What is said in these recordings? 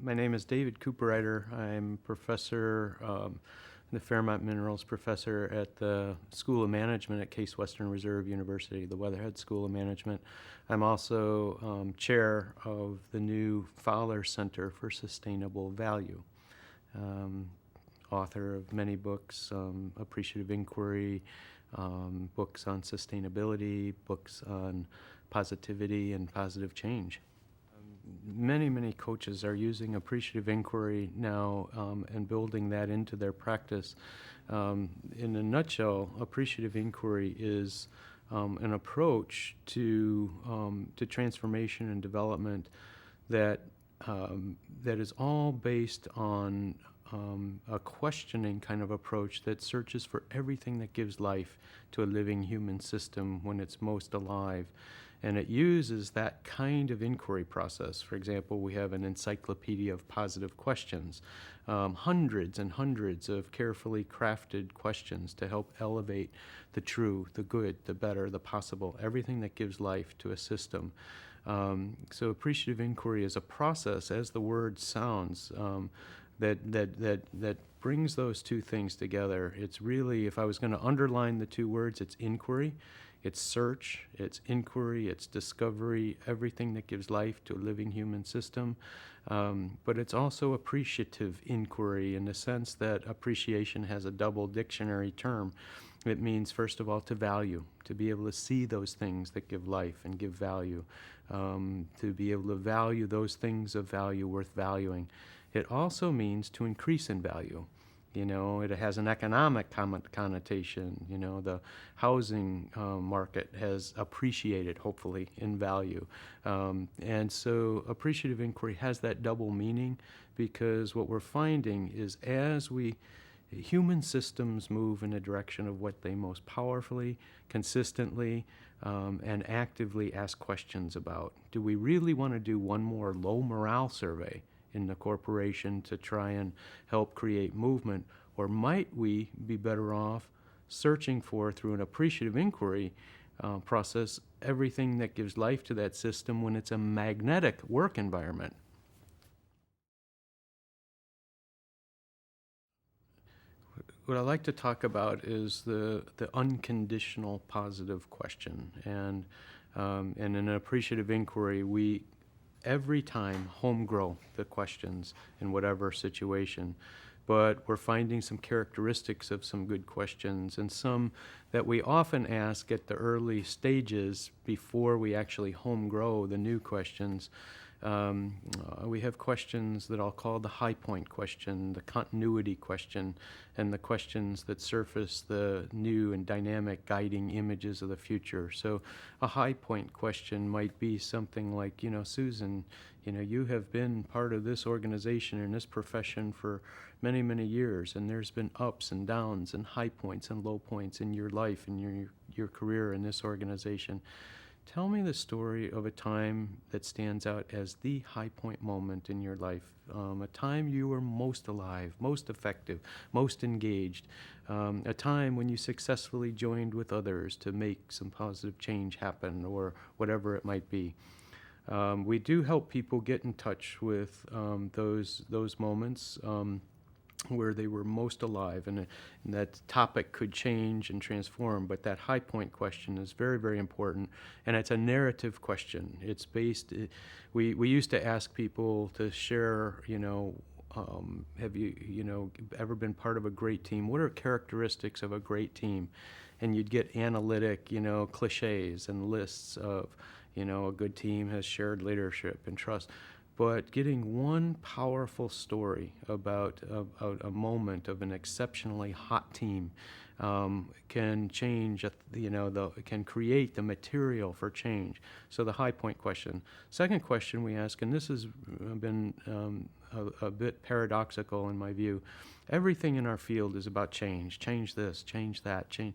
My name is David Cooperrider. I'm professor, the Fairmont Minerals professor at the School of Management at Case Western Reserve University, the Weatherhead School of Management. I'm also chair of the new Fowler Center for Sustainable Value. Author of many books, Appreciative Inquiry, books on sustainability, books on positivity and positive change. Many coaches are using appreciative inquiry now and building that into their practice. In a nutshell, appreciative inquiry is an approach to transformation and development that is all based on a questioning kind of approach that searches for everything that gives life to a living human system when it's most alive. And it uses that kind of inquiry process. For example, we have an encyclopedia of positive questions, hundreds and hundreds of carefully crafted questions to help elevate the true, the good, the better, the possible, everything that gives life to a system. So appreciative inquiry is a process, as the word sounds, that brings those two things together. It's really, if I was going to underline the two words, it's inquiry. It's search, it's inquiry, it's discovery, everything that gives life to a living human system. But it's also appreciative inquiry in the sense that appreciation has a double dictionary term. It means, first of all, to value, to be able to see those things that give life and give value, to be able to value those things of value worth valuing. It also means to increase in value. You know, it has an economic connotation. You know, the housing market has appreciated, hopefully, in value. And so appreciative inquiry has that double meaning, because what we're finding is as human systems move in a direction of what they most powerfully, consistently, and actively ask questions about. Do we really want to do one more low morale survey in the corporation to try and help create movement, or might we be better off searching for, through an appreciative inquiry process, everything that gives life to that system when it's a magnetic work environment? What I like to talk about is the unconditional positive question, and in an appreciative inquiry, we every time home grow the questions in whatever situation, but we're finding some characteristics of some good questions and some that we often ask at the early stages before we actually home grow the new questions. We have questions that I'll call the high point question, the continuity question, and the questions that surface the new and dynamic guiding images of the future. So a high point question might be something like, Susan, you have been part of this organization and this profession for many years, and there's been ups and downs and high points and low points in your life and your career in this organization. Tell me the story of a time that stands out as the high point moment in your life, a time you were most alive, most effective, most engaged, a time when you successfully joined with others to make some positive change happen, or whatever it might be. We do help people get in touch with those moments where they were most alive, and that topic could change and transform, but that high point question is very important, and it's a narrative question. It's based, we used to ask people to share, have you ever been part of a great team? What are characteristics of a great team? And you'd get analytic, cliches and lists of, a good team has shared leadership and trust. But getting one powerful story about a moment of an exceptionally hot team can change, can create the material for change. So the high point question. Second question we ask, and this has been a bit paradoxical in my view, everything in our field is about change. Change this, change that, change.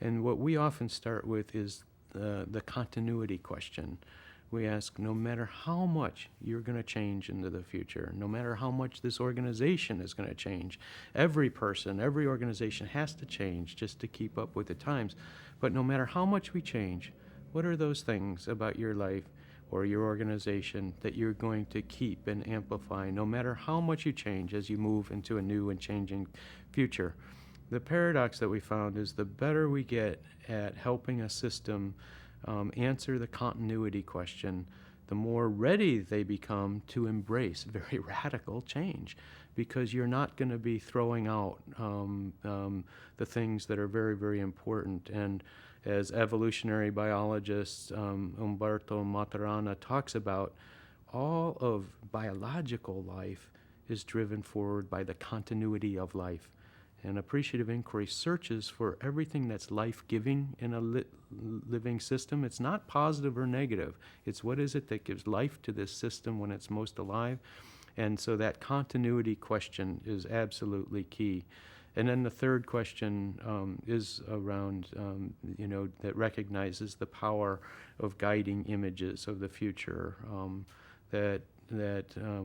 And what we often start with is the continuity question. We ask, no matter how much you're going to change into the future, no matter how much this organization is going to change, every person, every organization has to change just to keep up with the times. But no matter how much we change, what are those things about your life or your organization that you're going to keep and amplify no matter how much you change as you move into a new and changing future. The paradox that we found is the better we get at helping a system answer the continuity question, the more ready they become to embrace very radical change, because you're not going to be throwing out the things that are very, very important. And as evolutionary biologist Umberto Maturana talks about, all of biological life is driven forward by the continuity of life. And appreciative inquiry searches for everything that's life-giving in a living system. It's not positive or negative. It's what is it that gives life to this system when it's most alive. And so that continuity question is absolutely key. And then the third question is around, that recognizes the power of guiding images of the future, that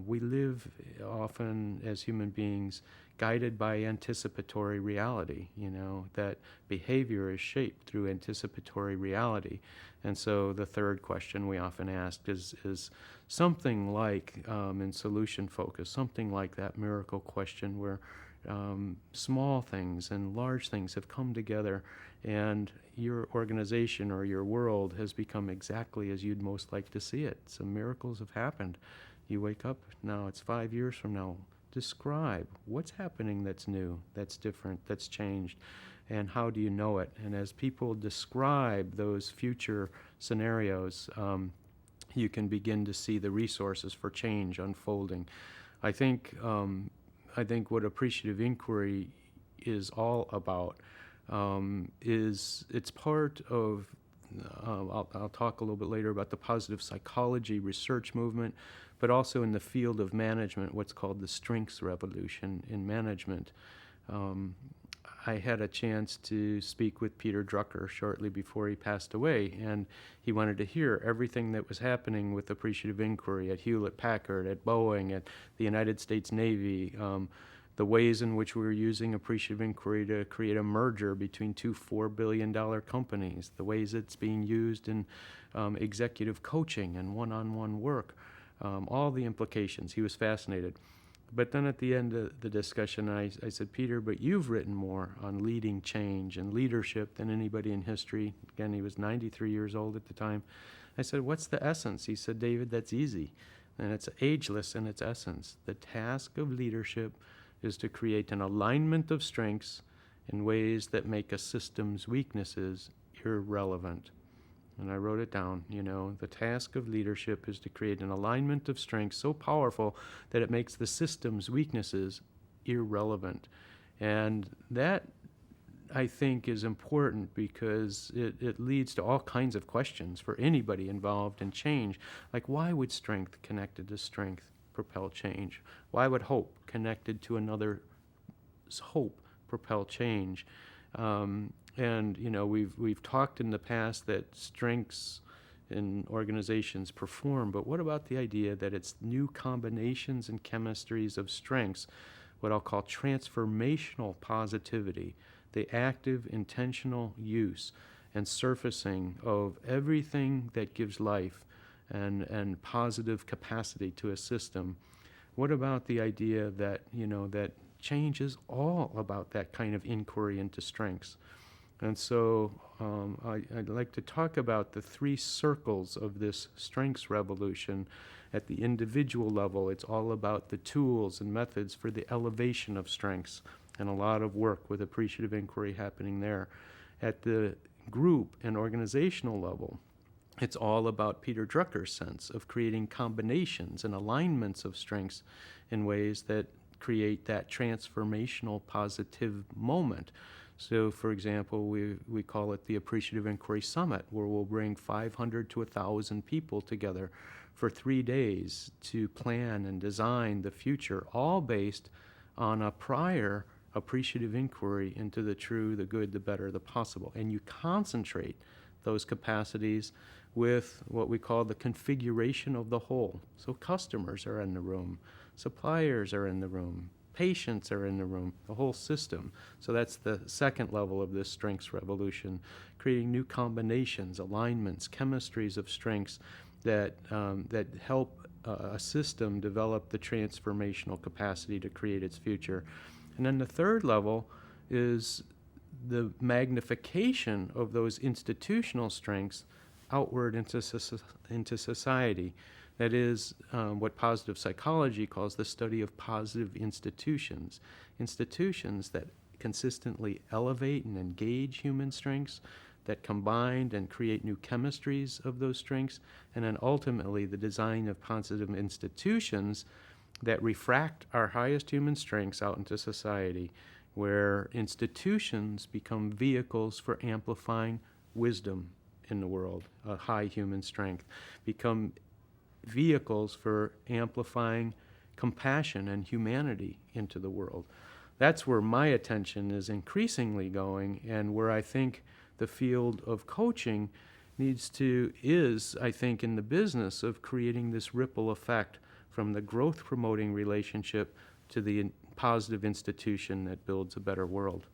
we live often as human beings guided by anticipatory reality, that behavior is shaped through anticipatory reality. And so the third question we often ask is something like, in solution focus, something like that miracle question where small things and large things have come together and your organization or your world has become exactly as you'd most like to see it. Some miracles have happened. You wake up, now it's 5 years from now. Describe what's happening that's new, that's different, that's changed, and how do you know it? And as people describe those future scenarios, you can begin to see the resources for change unfolding. I think what appreciative inquiry is all about is it's part of, I'll talk a little bit later about the positive psychology research movement, but also in the field of management, what's called the strengths revolution in management. I had a chance to speak with Peter Drucker shortly before he passed away, and he wanted to hear everything that was happening with appreciative inquiry at Hewlett-Packard, at Boeing, at the United States Navy, the ways in which we were using appreciative inquiry to create a merger between two $4 billion companies, the ways it's being used in executive coaching and one-on-one work, all the implications. He was fascinated. But then at the end of the discussion, I said, Peter, but you've written more on leading change and leadership than anybody in history. Again, he was 93 years old at the time. I said, what's the essence? He said, David, that's easy. And it's ageless in its essence. The task of leadership is to create an alignment of strengths in ways that make a system's weaknesses irrelevant. And I wrote it down, the task of leadership is to create an alignment of strengths so powerful that it makes the system's weaknesses irrelevant. And that, I think, is important because it leads to all kinds of questions for anybody involved in change. Like, why would strength connected to strength propel change? Why would hope connected to another's hope propel change? And we've talked in the past that strengths in organizations perform, but what about the idea that it's new combinations and chemistries of strengths, what I'll call transformational positivity, the active, intentional use and surfacing of everything that gives life and positive capacity to a system? What about the idea that, that change is all about that kind of inquiry into strengths? And so I'd like to talk about the three circles of this strengths revolution. At the individual level, it's all about the tools and methods for the elevation of strengths, and a lot of work with appreciative inquiry happening there. At the group and organizational level, it's all about Peter Drucker's sense of creating combinations and alignments of strengths in ways that create that transformational positive moment. So, for example, we call it the Appreciative Inquiry Summit, where we'll bring 500 to 1,000 people together for 3 days to plan and design the future, all based on a prior appreciative inquiry into the true, the good, the better, the possible. And you concentrate those capacities with what we call the configuration of the whole. So customers are in the room, suppliers are in the room, patients are in the room, the whole system. So that's the second level of this strengths revolution, creating new combinations, alignments, chemistries of strengths that help a system develop the transformational capacity to create its future. And then the third level is the magnification of those institutional strengths outward into society. That is what positive psychology calls the study of positive institutions. Institutions that consistently elevate and engage human strengths, that combine and create new chemistries of those strengths, and then ultimately the design of positive institutions that refract our highest human strengths out into society, where institutions become vehicles for amplifying wisdom in the world, a high human strength, become vehicles for amplifying compassion and humanity into the world. That's where my attention is increasingly going, and where I think the field of coaching is, I think, in the business of creating this ripple effect from the growth promoting relationship to the positive institution that builds a better world.